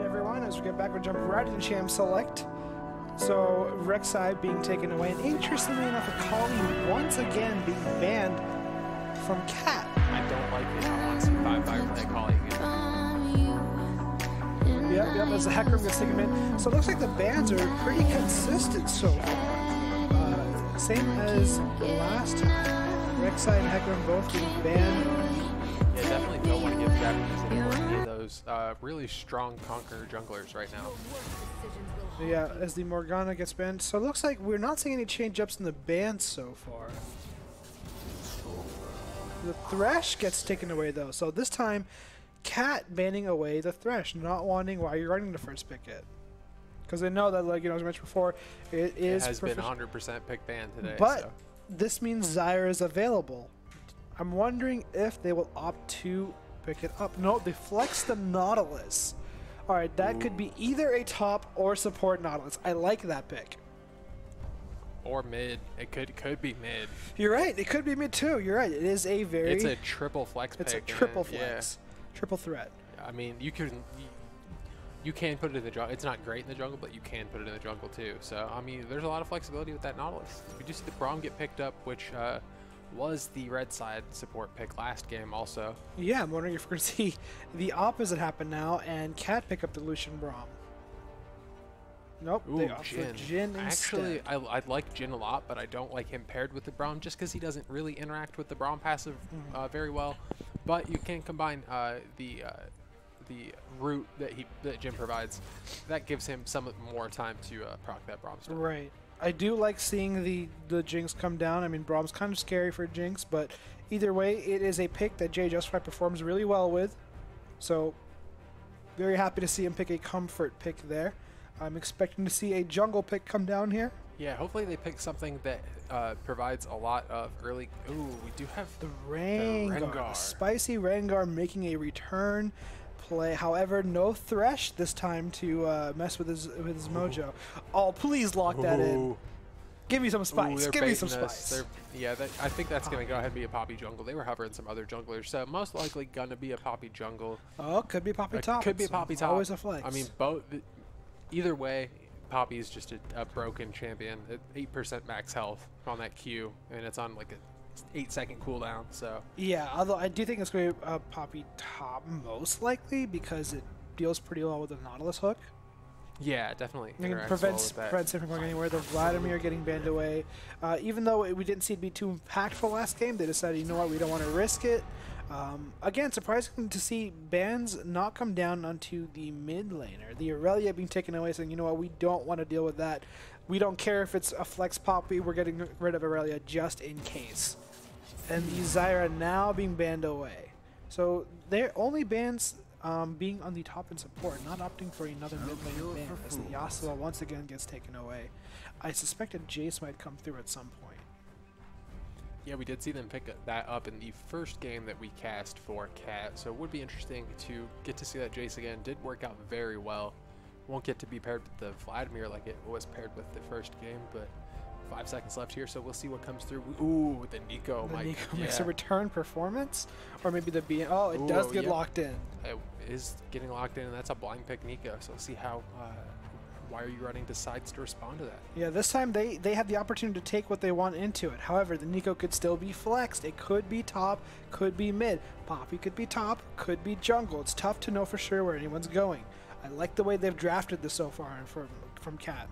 everyone, as we get back, we'll jump right into Champ Select. So, Rek'Sai being taken away, and interestingly enough, Akali once again being banned from Cat. I don't like it. I want some 5-fire play Akali again. Yep, as the Hecarim gets taken in. So it looks like the bans are pretty consistent so far. Same as last time. Rek'Sai and Hecarim both being banned. Yeah, definitely don't want to give Japanese any more any of those really strong Conqueror junglers right now. Yeah, as the Morgana gets banned. So it looks like we're not seeing any change-ups in the bans so far. The Thresh gets taken away though. So this time, Cat banning away the Thresh, not wanting why you're running the first pick it. Because they know that, like, you know, as I mentioned before, it has been 100% pick ban today. But so. this means Zyra is available. I'm wondering if they will opt to pick it up. No, they flex the Nautilus. Alright, that could be either a top or support Nautilus. I like that pick. Or mid. It could be mid. You're right. It could be mid too. You're right. It is a very... It's a triple flex pick. It's a triple flex. Yeah. Triple threat. I mean, you can put it in the jungle. It's not great in the jungle, but you can put it in the jungle too. So, I mean, there's a lot of flexibility with that Nautilus. We do see the Braum get picked up, which was the red side support pick last game also. Yeah, I'm wondering if we're going to see the opposite happen now and Cat pick up the Lucian Braum. Nope, Ooh, they opt for Jhin Actually, instead. I like Jhin a lot, but I don't like him paired with the Braum just because he doesn't really interact with the Braum passive very well. But you can combine the root that Jhin provides. That gives him some more time to proc that Braum stuff. Right. I do like seeing the Jinx come down. I mean, Braum's kind of scary for Jinx, but either way, it is a pick that Jay Justified performs really well with. So, very happy to see him pick a comfort pick there. I'm expecting to see a jungle pick come down here. Yeah, hopefully they pick something that provides a lot of early... Ooh, we do have the Rengar. The spicy Rengar making a return play. However, no Thresh this time to mess with his mojo. Oh, please lock that in. Give me some spice. Give me some spice. Yeah, I think that's going to go ahead and be a Poppy jungle. They were hovering some other junglers, so most likely going to be a Poppy jungle. Oh, could be a Poppy top. Could be a Poppy top. Always a flex. I mean, either way, Poppy is just a broken champion. 8% max health on that Q, and it's on like a 8-second cooldown. So yeah, although I do think it's going to be a Poppy top most likely because it deals pretty well with the Nautilus hook. Yeah, definitely. It prevents him from going anywhere. The Vladimir getting banned away. Even though we didn't see it be too impactful last game, they decided, you know what, we don't want to risk it. Again, surprising to see bans not come down onto the mid laner. The Aurelia being taken away, saying, you know what, we don't want to deal with that. We don't care if it's a flex Poppy, we're getting rid of Aurelia just in case. And the Zyra now being banned away. So they're only bans being on the top and support, not opting for another mid lane ban as the Yasuo once again gets taken away. I suspected Jace might come through at some point. Yeah, we did see them pick that up in the first game that we cast for Cat, so it would be interesting to get to see that Jace again. Did work out very well. Won't get to be paired with the Vladimir like it was paired with the first game, but 5 seconds left here, so we'll see what comes through. Ooh, the Neeko. The Neeko makes a return performance? Or maybe the B. Oh, it does get locked in. It is getting locked in, and that's a blind pick Neeko, so we'll see how... why are you running to sides to respond to that? Yeah, this time they have the opportunity to take what they want into it. However, the Neeko could still be flexed. It could be top, could be mid. Poppy could be top, could be jungle. It's tough to know for sure where anyone's going. I like the way they've drafted this so far from Cat.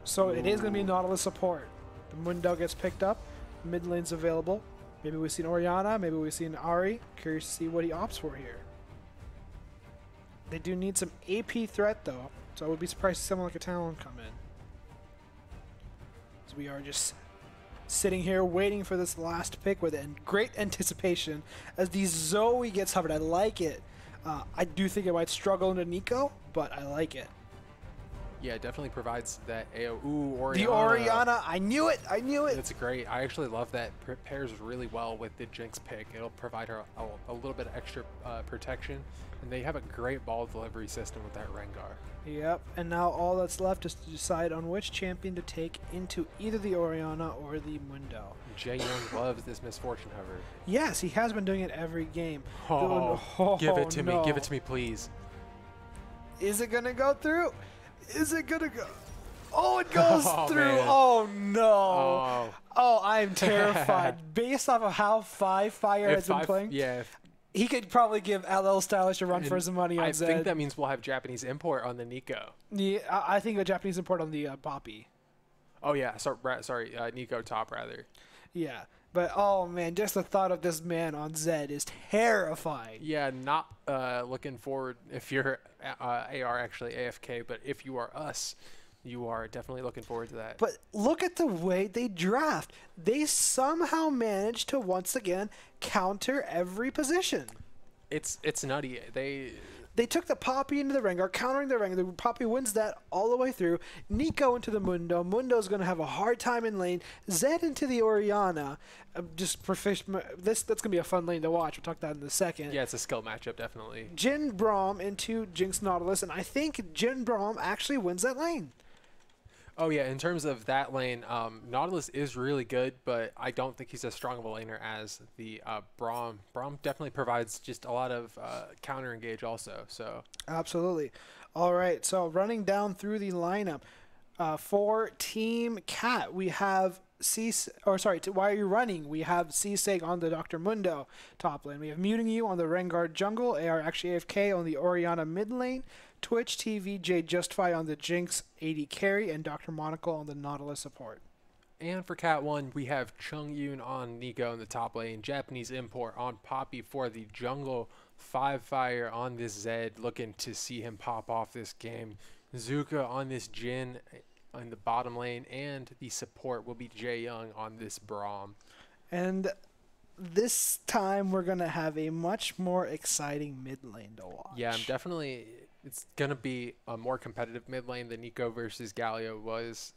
So it is going to be Nautilus support. The Mundo gets picked up. Mid lane's available. Maybe we've seen Orianna. Maybe we've seen Ahri. Curious to see what he opts for here. They do need some AP threat though, so I would be surprised to see someone like a Talon come in. So we are just sitting here waiting for this last pick with great anticipation as the Zoe gets hovered. I like it. I do think it might struggle into Neeko, but I like it. Yeah, it definitely provides that AO. Ooh, Orianna. The Orianna, I knew it, I knew it. It's great. I actually love that. Pairs really well with the Jinx pick. It'll provide her a little bit of extra protection, and they have a great ball delivery system with that Rengar. Yep, and now all that's left is to decide on which champion to take into either the Orianna or the Mundo. Jay Young loves this Misfortune Hover. Yes, he has been doing it every game. Give it to me. Give it to me, please. Is it going to go through? Is it going to go? Oh, it goes through. Man. Oh, no. Oh. Oh, I'm terrified. Based off of how Fire has been playing, Yeah. he could probably give LL Stylish a run for his money on I Zed. think that means we'll have Japanese import on the Nico. Yeah, I think a Japanese import on the Poppy. Oh, yeah. Sorry, Nico top, rather. Yeah. But, oh, man, just the thought of this man on Zed is terrifying. Yeah, not looking forward if you're AR actually AFK, but if you are us, you are definitely looking forward to that. But look at the way they draft. They somehow managed to once again counter every position. It's nutty. They took the Poppy into the Rengar, countering the Rengar. The Poppy wins that all the way through. Nico into the Mundo. Mundo's going to have a hard time in lane. Zed into the Orianna. That's going to be a fun lane to watch. We'll talk about that in a second. Yeah, it's a skill matchup, definitely. Jin Braum into Jinx Nautilus, and I think Jin Braum actually wins that lane. Oh, yeah, in terms of that lane, Nautilus is really good, but I don't think he's as strong of a laner as the Braum. Braum definitely provides just a lot of counter engage also. So Absolutely. All right, so running down through the lineup, for Team Cat, we have why are you running? We have C-Seg on the Dr. Mundo top lane. We have Muting You on the Rengar jungle, AR actually AFK on the Orianna mid lane, Twitch TV J Justify on the Jinx AD carry, and Dr. Monocle on the Nautilus support. And for Cat 1, we have Chung Yoon on Nico in the top lane, Japanese import on Poppy for the jungle, 5Fire on this Zed, looking to see him pop off this game, Zuka on this Jin in the bottom lane, and the support will be Jae Young on this Braum. And this time we're going to have a much more exciting mid lane to watch. Yeah, it's going to be a more competitive mid lane. The Nico versus Galio was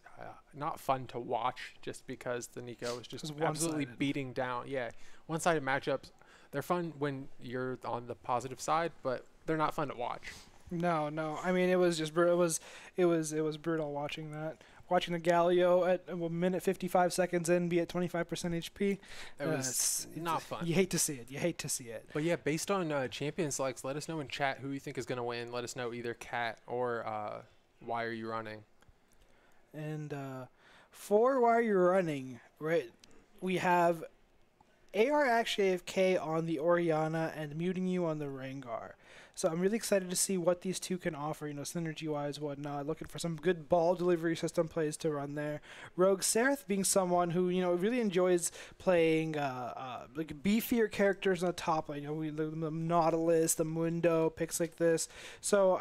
not fun to watch just because the Nico was just absolutely beating down. Yeah, one-sided matchups. They're fun when you're on the positive side, but they're not fun to watch. No. I mean, it was just it was brutal watching that. Watching the Galio at a minute 55 seconds in be at 25% HP. It was not fun. You hate to see it. But yeah, based on champion selects, let us know in chat who you think is going to win. Let us know either Cat or Why Are You Running? And for Why Are You Running, right, we have AR actually AFK on the Orianna and Muting You on the Rengar. So I'm really excited to see what these two can offer, synergy-wise, whatnot. Looking for some good ball delivery system plays to run there. Rogue Seraph being someone who, really enjoys playing like beefier characters on the top lane. The Nautilus, the Mundo, picks like this. So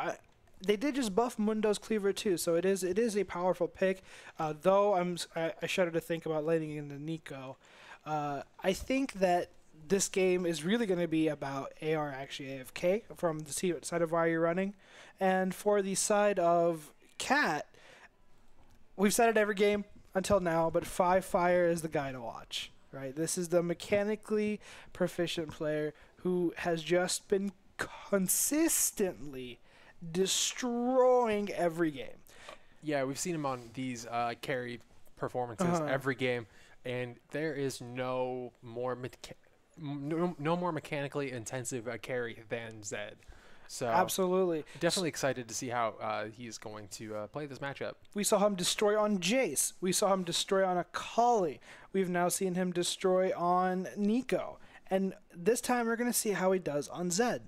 they did just buff Mundo's Cleaver too, so it is a powerful pick. Though I shudder to think about laning in the Nico. I think that this game is really going to be about AR actually AFK from the side of Why You're Running. And for the side of Cat, we've said it every game until now, but 5Fire is the guy to watch, right? This is the mechanically proficient player who has just been consistently destroying every game. Yeah, we've seen him on these carry performances every game, and there is no more mechanically intensive carry than Zed. So absolutely, definitely excited to see how he's going to play this matchup. We saw him destroy on Jace. We saw him destroy on Akali. We've now seen him destroy on Nico. And this time we're going to see how he does on Zed.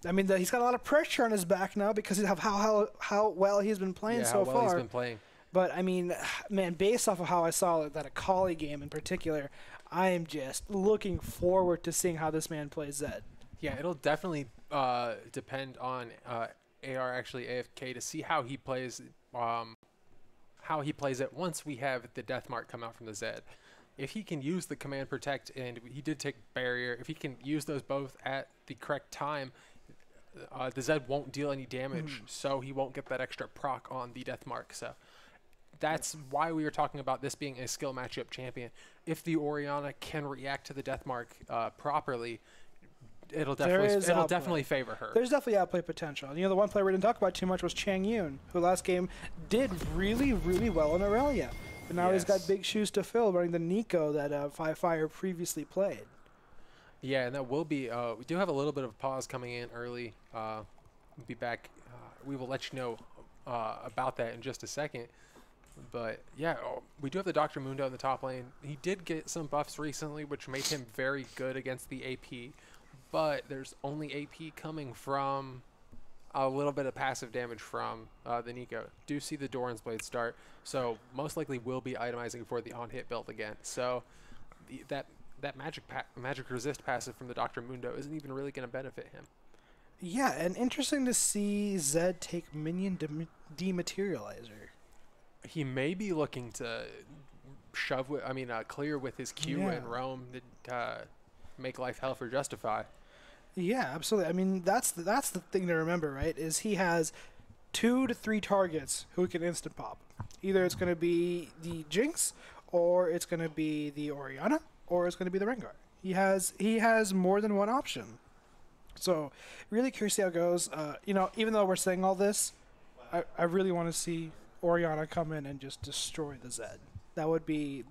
I mean, he's got a lot of pressure on his back now because of how well he's been playing so far. He's been playing. But, I mean, man, based off of how I saw that Akali game in particular, I am just looking forward to seeing how this man plays Zed. Yeah, it'll definitely depend on AR actually AFK to see how he plays it once we have the death mark come out from the Zed. If he can use the command protect, and he did take barrier, if he can use those both at the correct time, the Zed won't deal any damage, so he won't get that extra proc on the death mark. So that's why we were talking about this being a skill matchup champion. If the Orianna can react to the death mark properly, it'll definitely favor her. There's definitely outplay potential. The one player we didn't talk about too much was Chang Yun, who last game did really, really well in Aurelia. But now he's got big shoes to fill running the Nico that 5Fire previously played. Yeah, and that will be we do have a little bit of pause coming in early be back. We will let you know about that in just a second. But yeah, we do have the Dr. Mundo in the top lane. He did get some buffs recently, which made him very good against the AP. But there's only AP coming from a little bit of passive damage from the Nico. Do see the Doran's Blade start, so most likely will be itemizing for the on-hit build again. So that magic resist passive from the Dr. Mundo isn't even really going to benefit him. Yeah, and interesting to see Zed take minion dematerializer. He may be looking to clear with his Q Yeah. and roam to make life hell for Justify. Yeah, absolutely. I mean, that's the thing to remember, right? Is he has 2 to 3 targets who he can instant pop. Either it's going to be the Jinx, or it's going to be the Orianna, or it's going to be the Rengar. He has more than one option. So, really curious to see how it goes. Even though we're saying all this, I really want to see Orianna come in and just destroy the Zed. That would be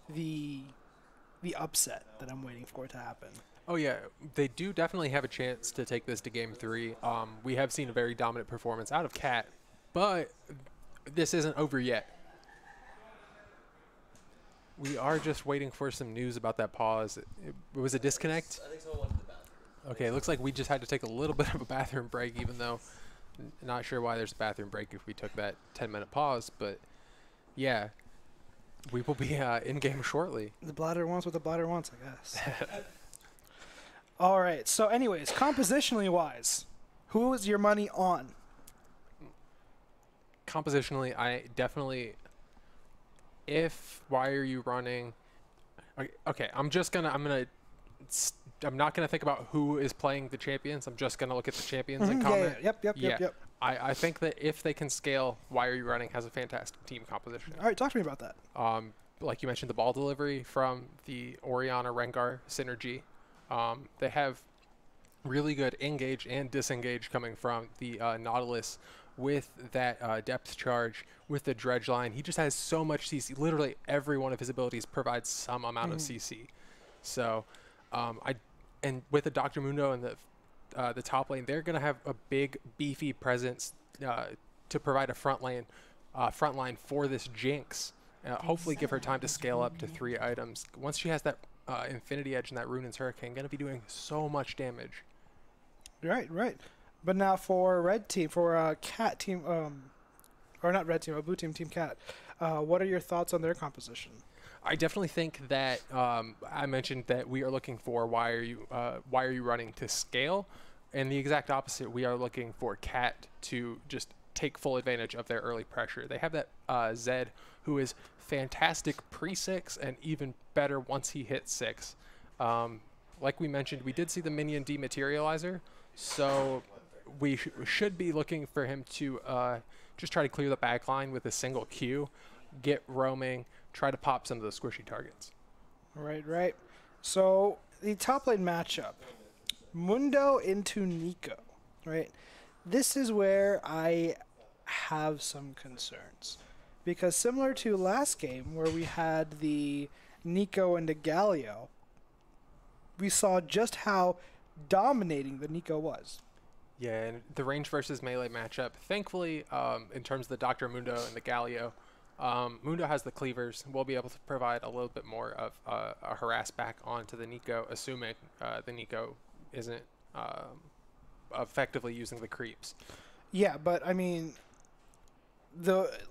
the upset that I'm waiting for it to happen. Oh yeah, they do definitely have a chance to take this to game 3. We have seen a very dominant performance out of Cat, but this isn't over yet. We are just waiting for some news about that pause. It was a disconnect? I think someone went to the bathroom. Okay, it looks like we just had to take a little bit of a bathroom break, even though not sure why there's a bathroom break if we took that 10-minute pause, but yeah, we will be in-game shortly. The bladder wants what the bladder wants, I guess. All right. So, anyways, compositionally wise, who is your money on? Compositionally, I definitely. Why are you running? Okay, I'm not gonna think about who is playing the champions. I'm just gonna look at the champions and comment. Yep. I think that if they can scale, Why Are You Running has a fantastic team composition. All right, talk to me about that. Like you mentioned, the ball delivery from the Orianna Rengar synergy. They have really good engage and disengage coming from the Nautilus with that depth charge, with the dredge line. He just has so much CC. Literally every one of his abilities provides some amount of CC. So and with the Dr. Mundo and the top lane, they're going to have a big, beefy presence to provide a front line for this Jinx. Hopefully give her time to scale up to 3 items. Once she has that Infinity Edge and that Runaan's Hurricane, going to be doing so much damage. Right. But now for red team, for Cat team, or not red team, blue team, Team Cat, what are your thoughts on their composition? I definitely think that I mentioned that we are looking for why are you running to scale, and the exact opposite. We are looking for Cat to just take full advantage of their early pressure. They have that Zed who is fantastic pre-6 and even better once he hits 6. Like we mentioned, we did see the minion dematerializer, so we should be looking for him to just try to clear the back line with a single Q, get roaming, try to pop some of the squishy targets. Right. So the top lane matchup, Mundo into Nico, right? This is where I have some concerns. Because similar to last game where we had the Nico and the Galio, we saw just how dominating the Nico was. Yeah, and the range versus melee matchup, thankfully, in terms of the Dr. Mundo and the Galio, Mundo has the cleavers. We'll be able to provide a little bit more of a harass back onto the Nico, assuming the Nico isn't effectively using the creeps. Yeah, but I mean,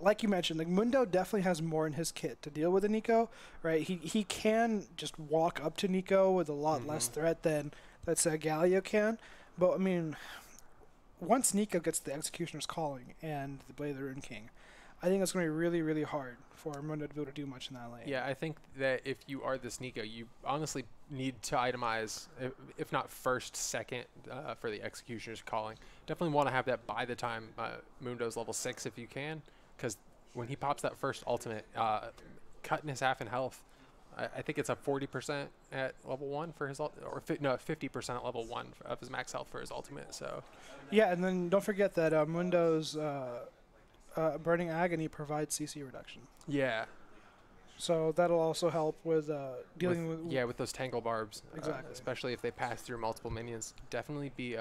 like you mentioned, the Mundo definitely has more in his kit to deal with the Nico, right? He can just walk up to Nico with a lot less threat than, let's say, Galio can. But I mean, once Nico gets the Executioner's Calling and the Blade of the Rune King, I think it's going to be really, really hard for Mundo to be able to do much in that lane. Yeah, I think that if you are this Nico, you honestly need to itemize, if not first, second, for the Executioner's Calling. Definitely want to have that by the time Mundo's level 6 if you can, because when he pops that first ultimate, cutting his half in health, I think it's a 40% at level 1 for his 50% at level 1 of his max health for his ultimate. So yeah, and then don't forget that Mundo's Burning Agony provides CC reduction. Yeah. So that'll also help with dealing with with those tangle barbs. Exactly. Especially if they pass through multiple minions. Definitely be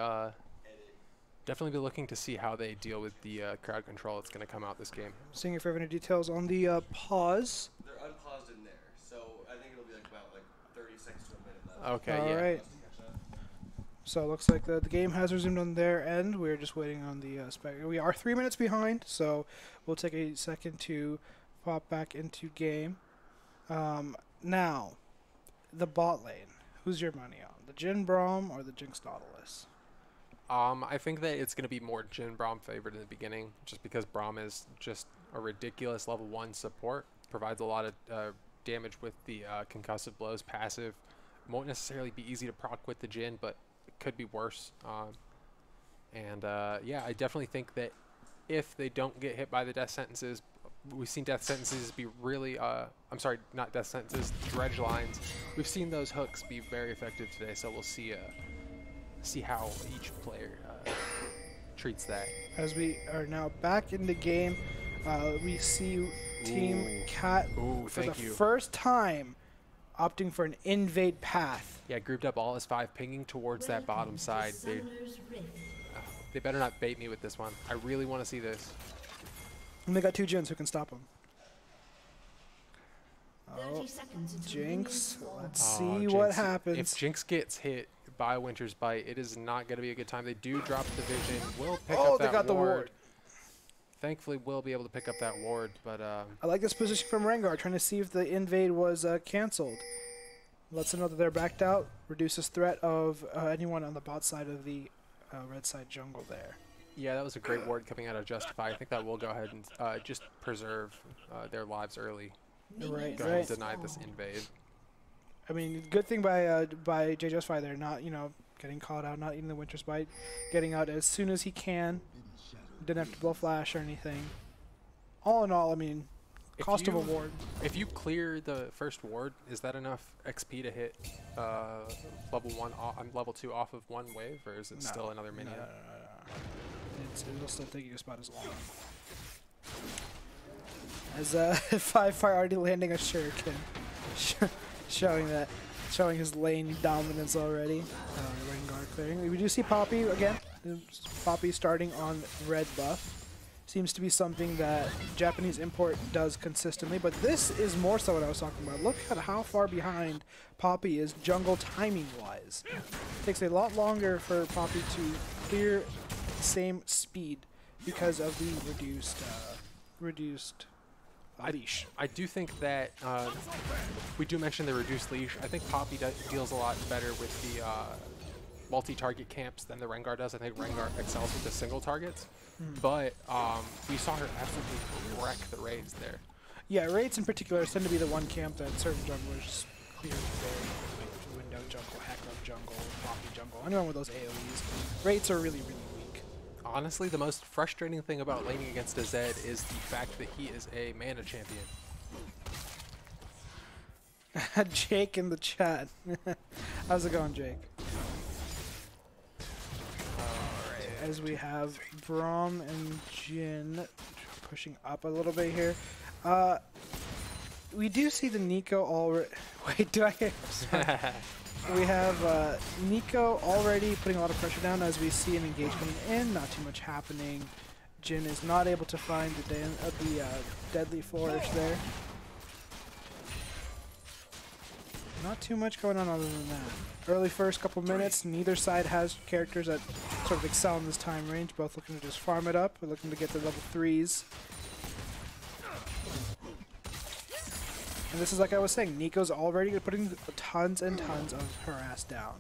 Definitely be looking to see how they deal with the crowd control that's going to come out this game. Seeing if we have any details on the pause. They're unpaused in there, so I think it'll be like about 30 seconds to a minute left. Okay, All yeah. right. So it looks like the game has resumed on their end. We're just waiting on the spec. We are 3 minutes behind, so we'll take a second to pop back into game. Now, the bot lane. Who's your money on? The Jhin Braum or the Jinx Nautilus? I think that it's going to be more Jhin Braum favored in the beginning, just because Braum is just a ridiculous level 1 support. Provides a lot of damage with the concussive blows passive. Won't necessarily be easy to proc with the Jhin, but it could be worse. Yeah, I definitely think that if they don't get hit by the death sentences, we've seen death sentences be really, I'm sorry, not death sentences, dredge lines. We've seen those hooks be very effective today, so we'll see how each player treats that. As we are now back in the game, we see Team Cat for the first time opting for an invade path. Yeah, grouped up all as 5, pinging towards that bottom side. They better not bait me with this one. I really want to see this. And they got 2 Jins who can stop them. Oh, Jinx. Let's see what happens. If Jinx gets hit by Winter's Bite, it is not going to be a good time. They do drop the vision. Will pick up that they got the ward. Thankfully, we'll be able to pick up that ward, but I like this position from Rengar, trying to see if the invade was canceled. Lets them know that they're backed out. Reduces threat of anyone on the bot side of the red side jungle there. yeah, that was a great ward coming out of Justify. I think that will go ahead and just preserve their lives early. Right, Go ahead and deny this invade. I mean, good thing by Jay Justify there, not getting caught out, not eating the Winter's Bite, getting out as soon as he can. Didn't have to blow flash or anything. All in all, I mean, cost of a ward. If you clear the first ward, is that enough XP to hit level 1, level 2 off of one wave, or is it still another minion? No. It'll still take you a spot as long. As 5 Fire already landing a Shuriken, showing his lane dominance already. Rengar clearing. We do see Poppy again. Poppy starting on red buff. Seems to be something that Japanese import does consistently, but this is more so what I was talking about. Look at how far behind Poppy is jungle timing wise. It takes a lot longer for Poppy to clear the same speed because of the reduced leash. I do think that we do mention the reduced leash. I think Poppy deals a lot better with the multi-target camps than the Rengar does. I think Rengar excels with the single targets, but we saw her absolutely wreck the raids there. Yeah, raids in particular tend to be the one camp that certain junglers clear very window jungle, hack up jungle, Poppy jungle, anyone with those AoEs. Raids are really, really weak. Honestly, the most frustrating thing about laning against a Zed is the fact that he is a mana champion. Jake in the chat. How's it going, Jake? Alright, as we have Braum and Jhin pushing up a little bit here. We do see the Neeko already. Wait, do I? We have Neeko already putting a lot of pressure down as we see an engage coming in. Not too much happening. Jhin is not able to find the deadly flourish there. Not too much going on other than that. Early first couple minutes, neither side has characters that sort of excel in this time range. Both looking to just farm it up. We're looking to get to level 3s. And this is like I was saying, Neeko's already putting tons and tons of harass down.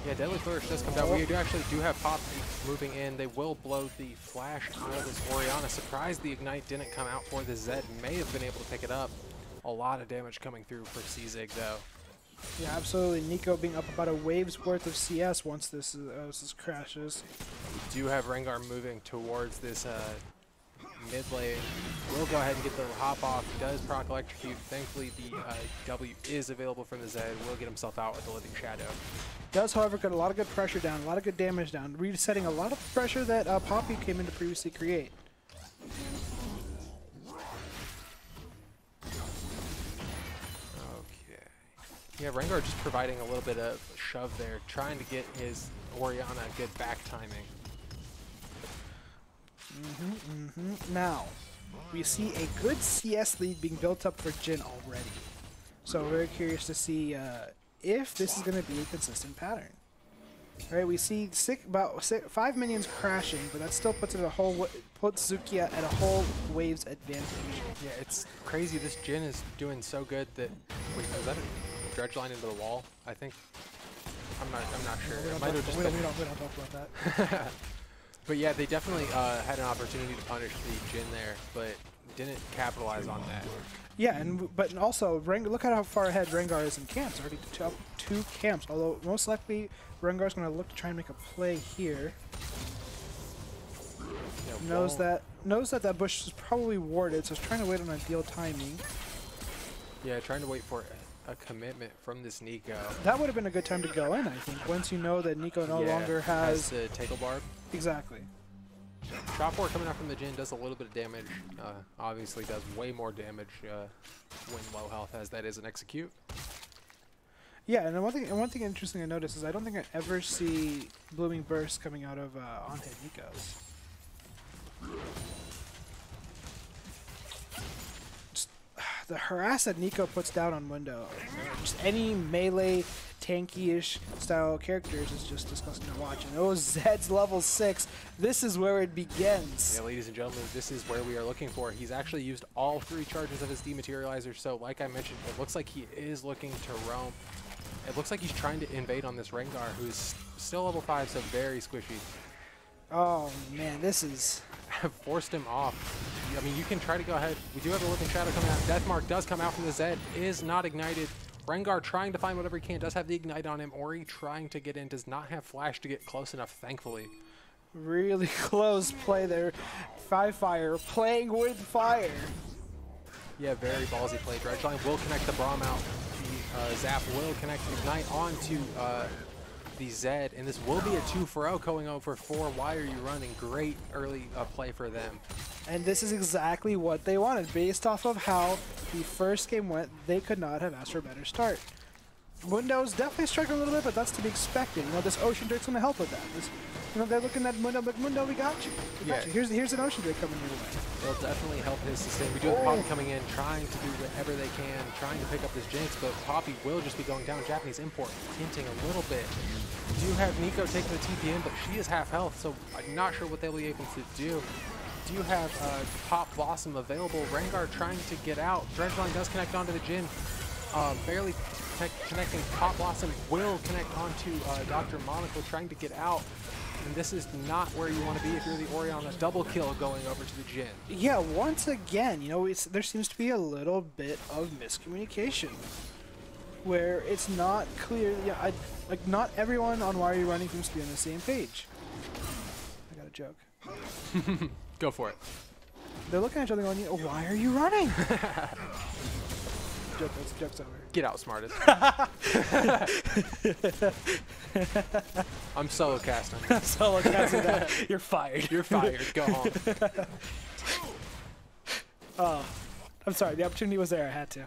Yeah, Deadly Flourish does come down. We actually do have Poppy moving in. They will blow the flash out of this Orianna. Surprised the Ignite didn't come out for the Zed. May have been able to pick it up. A lot of damage coming through for CZig though. Yeah, absolutely. Neeko being up about a wave's worth of CS once this crashes. We do have Rengar moving towards this mid lane. Will go ahead and get the hop off. Does proc electrocute. Thankfully, the W is available from the Zed. Will get himself out with the Living Shadow. Does, however, get a lot of good pressure down, a lot of good damage down, resetting a lot of pressure that Poppy came in to previously create. Okay. Yeah, Rengar just providing a little bit of shove there, trying to get his Orianna good back timing. Now, we see a good CS lead being built up for Jhin already. So we're very curious to see if this is going to be a consistent pattern. All right, we see about 5 minions crashing, but that still puts puts Zukia at a whole wave's advantage. Yeah, it's crazy. This Jhin is doing so good that. Wait, was that a dredge line into the wall? I think. I'm not sure. It might have just been. We don't talk about that. But yeah, they definitely had an opportunity to punish the Jhin there, but didn't capitalize on that. Yeah, but also, look at how far ahead Rengar is in camps. Already up 2 camps, although most likely Rengar's going to look to try and make a play here. Yeah, Knows that bush is probably warded, so he's trying to wait on ideal timing. Yeah, trying to wait for a commitment from this Nico. That would have been a good time to go in, I think, once you know that Nico no longer has the Tangle Barb. Exactly. Shot 4 coming out from the Jhin does a little bit of damage. Obviously does way more damage when low health, as that is an execute. Yeah, and one thing interesting I noticed is I don't think I ever see Blooming Burst coming out of on-hit Nikos. Just, the harass that Nico puts down on Window, just any melee tanky-ish style characters is just disgusting to watch. And Zed's level 6, this is where it begins. Yeah, ladies and gentlemen, this is where we are looking for. He's actually used all 3 charges of his dematerializer, so like I mentioned, it looks like he is looking to roam. It looks like he's trying to invade on this Rengar, who's still level 5, so very squishy. Oh man, this is... Forced him off. I mean, you can try to go ahead. We do have a Living Shadow coming out. Deathmark does come out from the Zed, is not ignited. Rengar trying to find whatever he can, does have the Ignite on him. Ori trying to get in, does not have Flash to get close enough, thankfully. Really close play there. Fire playing with fire. Yeah, very ballsy play. Dredgeline will connect the Braum out. The Zap will connect Ignite onto the Zed, and this will be a 2-for-0 going over 4. Why are you running? Great early play for them. And this is exactly what they wanted. Based off of how the first game went, they could not have asked for a better start. Mundo's definitely struggling a little bit, but that's to be expected. You know, this Ocean Drake's going to help with that. They're looking at Mundo, but Mundo, we got you. We got you. Here's an Ocean Drake coming your way. They'll definitely help his sustain. We do have Poppy coming in, trying to do whatever they can, trying to pick up this Jinx, but Poppy will just be going down. Japanese import hinting a little bit. We do have Nico taking the TP in, but she is half health, so I'm not sure what they'll be able to do. Do have Pop Blossom available. Rengar trying to get out. Dredgeline does connect onto the Jhin. Barely connecting. Pop Blossom will connect onto Dr. Monaco trying to get out. And this is not where you want to be if you're the Orianna. Double kill going over to the Jhin. Yeah, once again, you know, there seems to be a little bit of miscommunication. Where it's not clear, yeah, like not everyone on Why Are You Running seems to be on the same page. I got a joke. Go for it. They're looking at each other going, why are you running? Joke's over. Get out, smartest. I'm solo casting. Solo casting that. You're fired. You're fired. Go home. I'm sorry. The opportunity was there. I had to.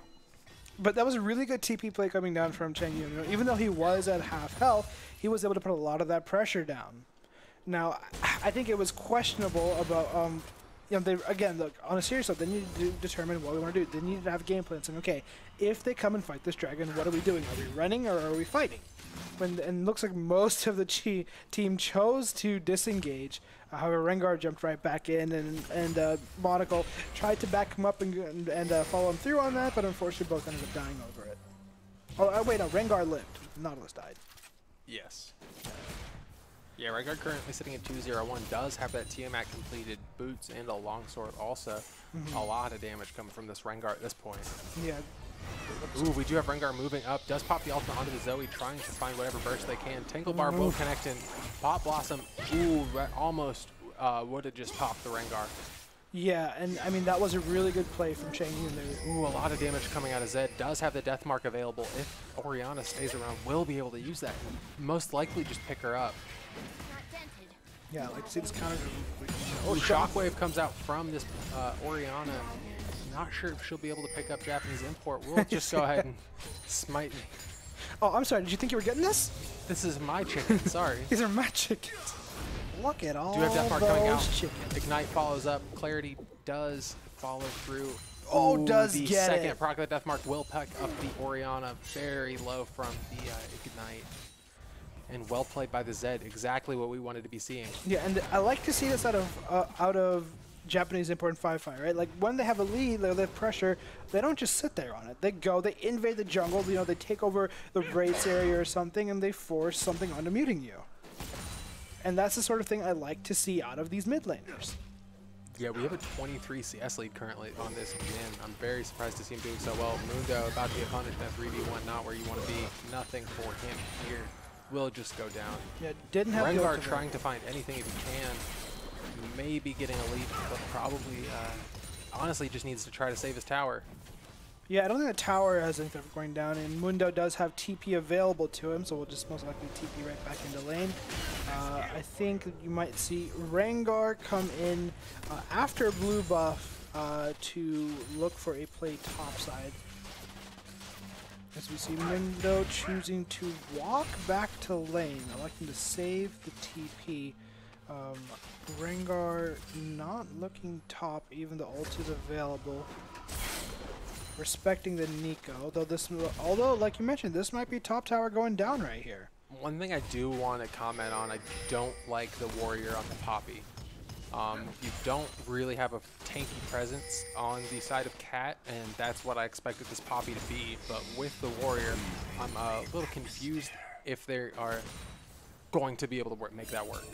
But that was a really good TP play coming down from Cheng Yun. Even though he was at half health, he was able to put a lot of that pressure down. Now, I think it was questionable about, you know, they, again, look, on a serious note, they needed to determine what we want to do. They needed to have a game plan saying, okay, if they come and fight this dragon, what are we doing? Are we running or are we fighting? And it looks like most of the team chose to disengage. However, Rengar jumped right back in, and Monaco tried to back him up and follow him through on that, but unfortunately both ended up dying over it. Oh, wait, no, Rengar lived. Nautilus died. Yes. Yeah, Rengar currently sitting at 2-0-1, does have that Tiamat completed, boots and a longsword also. A lot of damage coming from this Rengar at this point. Yeah. Ooh, we do have Rengar moving up, does pop the ultimate onto the Zoe, trying to find whatever burst they can. Tangle Barb will connect in. Pop Blossom, ooh, almost would have just popped the Rengar. Yeah, and I mean, that was a really good play from Cheng Yun there. Ooh, a lot of damage coming out of Zed. Does have the death mark available. If Orianna stays around, will be able to use that. Most likely just pick her up. Yeah, like see this counter. Oh, Shockwave comes out from this Orianna. Not sure if she'll be able to pick up Japanese import. We'll just go ahead and smite Oh, I'm sorry. Did you think you were getting this? This is my chicken. Sorry. These are my chickens. Look at all Do have Death Mark coming out. those chickens. Ignite follows up. Clarity does follow through. Oh, Ooh, does the get second it. proc of the Death Mark will pick up the Orianna very low from the Ignite. And well played by the Zed. Exactly what we wanted to be seeing. Yeah, and I like to see this out of Japanese import and Firefly, right? Like when they have a lead, they have pressure, they don't just sit there on it. They go, they invade the jungle, you know, they take over the Wraiths area or something, and they force something onto muting you. And that's the sort of thing I like to see out of these mid laners. Yeah, we have a 23 CS lead currently on this Jin. I'm very surprised to see him doing so well. Mundo about to get punished at 3v1, not where you want to be. Nothing for him here. Will just go down. Yeah, didn't have the Rengar ultimate. trying to find anything if he can. Maybe getting a lead, but probably, honestly, just needs to try to save his tower. Yeah, I don't think the tower has anything going down, and Mundo does have TP available to him, so we'll just most likely TP right back into lane. I think you might see Rengar come in after blue buff to look for a play topside. As we see Mundo choosing to walk back to lane, electing to save the TP. Rengar not looking top, even the ult is available. Respecting the Nico, although like you mentioned, this might be top tower going down right here. One thing I do want to comment on, I don't like the warrior on the Poppy. You don't really have a tanky presence on the side of Cat, and that's what I expected this Poppy to be. But with the warrior, I'm a little confused if they are going to be able to make that work.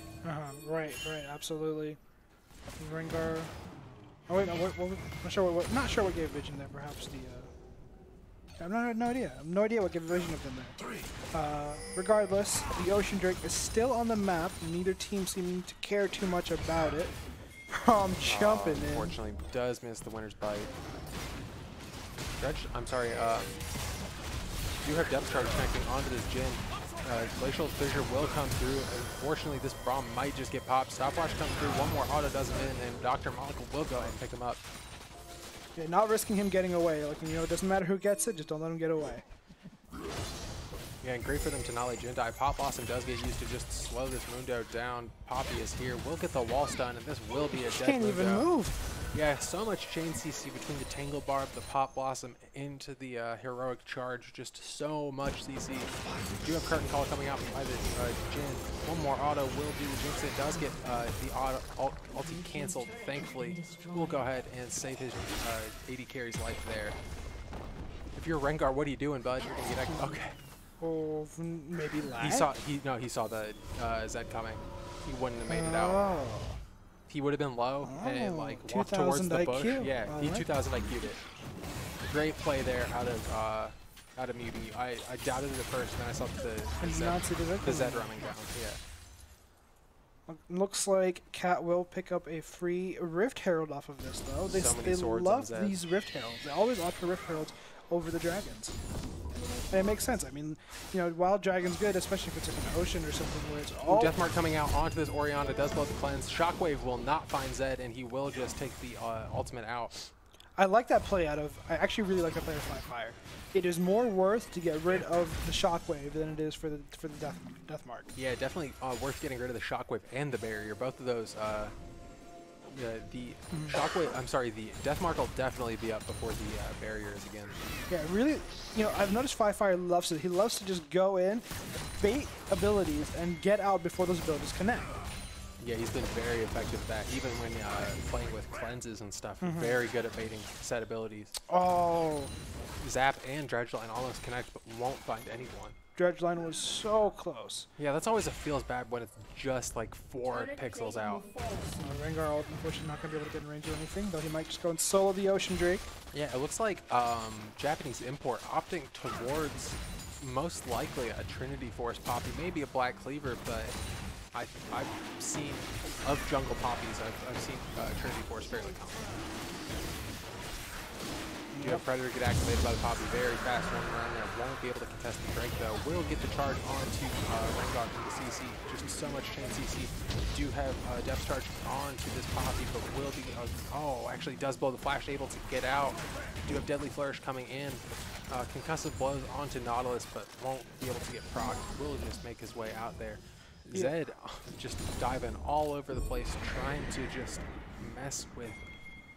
Right, absolutely. Rengar. Oh wait, no, not sure what gave Vision there. Perhaps the. I have no idea. I have no idea what gave Vision of them there. Regardless, the Ocean Drake is still on the map. Neither team seeming to care too much about it. Jumping in. Unfortunately, does miss the winner's bite. I'm sorry. Do have Depth Charge connecting onto this Jin. Glacial Fissure will come through. Unfortunately, this Braum might just get popped. Stopwatch comes through. One more auto does him in, and Dr. Monocle will go ahead and pick him up. Yeah, not risking him getting away. Like, you know, it doesn't matter who gets it, just don't let him get away. Yeah, and great for them to not let Jin die. Pop Blossom does get used to just slow this Mundo down. Poppy is here. Will get the wall stun, and this will be a dead Can't Mundo. even move. Yeah, so much chain CC between the Tangle Barb, the Pop Blossom, into the Heroic Charge. Just so much CC. We do have Curtain Call coming out by the Jin. One more auto will do the Jinx. It does get the ulti canceled, thankfully. We'll go ahead and save his AD carry's life there. If you're Rengar, what are you doing, bud? You're gonna get okay. Oh, maybe lag? He saw the Zed coming. He wouldn't have made it out. He would have been low and like walked towards the bush. IQ. Yeah, he 2000 IQ'd it. Great play there out of Mubi. I doubted it at first, then I saw the Zed running down. Yeah. Looks like Cat will pick up a free Rift Herald off of this, though. They love these Rift Heralds. They always opt for Rift Heralds over the Dragons. And it makes sense. I mean, you know, Wild Dragon's good, especially if it's like an ocean or something where it's all... Deathmark coming out onto this Orianna does blow the cleanse. Shockwave will not find Zed, and he will just take the ultimate out. I like that play out of... I actually really like that play of Fire. It is more worth to get rid of the Shockwave than it is for the Deathmark. Yeah, definitely worth getting rid of the Shockwave and the barrier. Both of those... the Shockwave, I'm sorry, the Deathmark will definitely be up before the barriers again. Yeah, really, you know, I've noticed Fire loves it. He loves to just go in, bait abilities, and get out before those abilities connect. Yeah, he's been very effective at that, even when playing with cleanses and stuff. Very good at baiting set abilities. Oh. Zap and Dredgeline almost connect, but won't find anyone. Dredgeline was so close. Yeah, that's always feels bad when it's just like 4 pixels out. Rengar, unfortunately, not going to be able to get in range or anything, though he might just go and solo the Ocean Drake. Yeah, it looks like Japanese import opting towards most likely a Trinity Force Poppy, maybe a Black Cleaver, but I've seen, of jungle poppies, I've seen Trinity Force fairly common. You have Predator get activated by the Poppy very fast. One run there, won't be able to contest the Drake though. Will get the charge onto Rengar from the CC. Just so much chain CC. Do have Depth Charge onto this Poppy, but will be, actually does blow the flash, able to get out. Do have Deadly Flourish coming in. concussive blows onto Nautilus, but won't be able to get proc. Will just make his way out there. Yeah. Zed just diving all over the place, trying to just mess with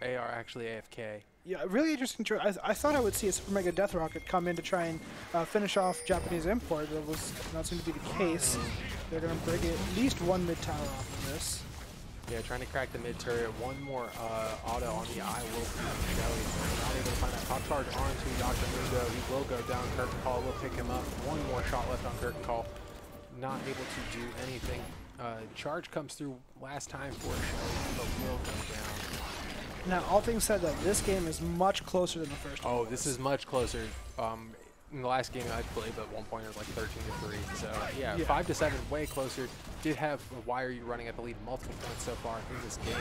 AR, actually AFK. Yeah, really interesting. I thought I would see a Super Mega Death Rocket come in to try and finish off Japanese import. That was not seem to be the case. They're going to break at least one mid tower off of this. Yeah, trying to crack the mid turret. One more auto on the eye will be Shelly. Not able to find that top charge onto Dr. Mundo. He will go down. Curtain Call will pick him up. One more shot left on Curtain Call. Not able to do anything. Charge comes through last time for Shelly, but will go down. Now, all things said, though, this game is much closer than the first one. Oh, this is much closer. In the last game I played, at one point it was like 13-3. So yeah, 5 to 7, way closer. Did have Why Are You Running at the lead multiple points so far in this game.